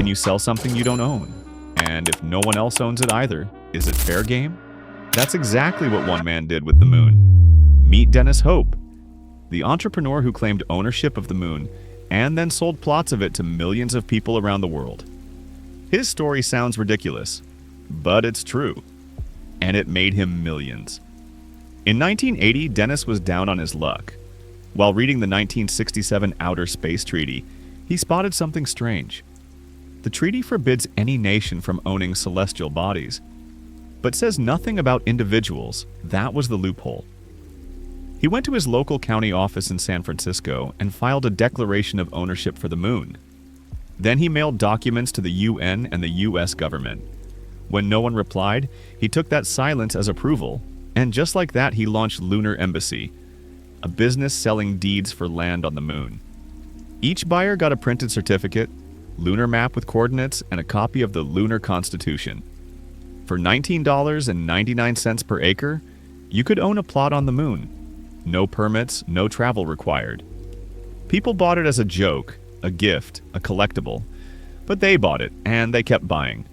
can you sell something you don't own? And if no one else owns it either, is it fair game? That's exactly what one man did with the moon. Meet Dennis Hope, the entrepreneur who claimed ownership of the moon and then sold plots of it to millions of people around the world. His story sounds ridiculous, but it's true. And it made him millions. In 1980, Dennis was down on his luck. While reading the 1967 Outer Space Treaty, he spotted something strange. The treaty forbids any nation from owning celestial bodies, but says nothing about individuals. That was the loophole. He went to his local county office in San Francisco and filed a declaration of ownership for the moon. Then he mailed documents to the UN and the US government. When no one replied, he took that silence as approval, and just like that, he launched Lunar Embassy, a business selling deeds for land on the moon. Each buyer got a printed certificate, lunar map with coordinates, and a copy of the Lunar Constitution. For $19.99 per acre, you could own a plot on the moon. No permits, no travel required. People bought it as a joke, a gift, a collectible, but they bought it, and they kept buying.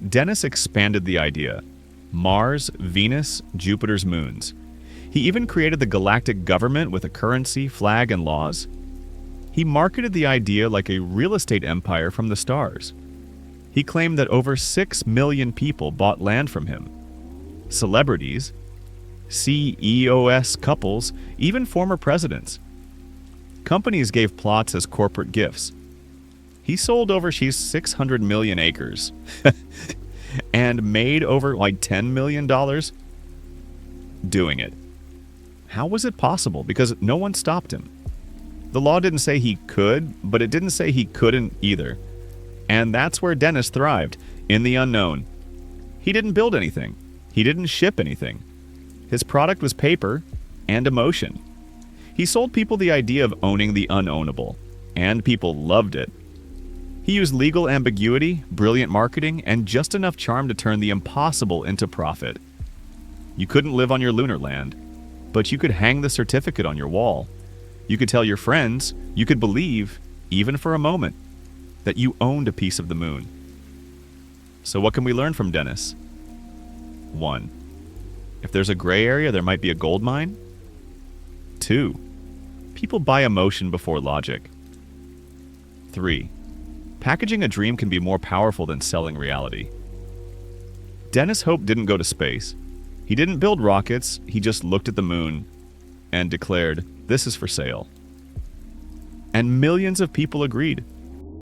Dennis expanded the idea. Mars, Venus, Jupiter's moons. He even created the galactic government with a currency, flag, and laws. He marketed the idea like a real estate empire from the stars. He claimed that over 6 million people bought land from him. Celebrities, CEOs couples, even former presidents. Companies gave plots as corporate gifts. He sold over 600 million acres and made over $10 million doing it. How was it possible? Because no one stopped him. The law didn't say he could, but it didn't say he couldn't either. And that's where Dennis thrived, in the unknown. He didn't build anything. He didn't ship anything. His product was paper and emotion. He sold people the idea of owning the unownable, and people loved it. He used legal ambiguity, brilliant marketing, and just enough charm to turn the impossible into profit. You couldn't live on your lunar land, but you could hang the certificate on your wall. You could tell your friends, you could believe, even for a moment, that you owned a piece of the moon. So what can we learn from Dennis? 1. If there's a gray area, there might be a gold mine. 2. People buy emotion before logic. 3. Packaging a dream can be more powerful than selling reality. Dennis Hope didn't go to space. He didn't build rockets, he just looked at the moon and declared, "This is for sale." And millions of people agreed.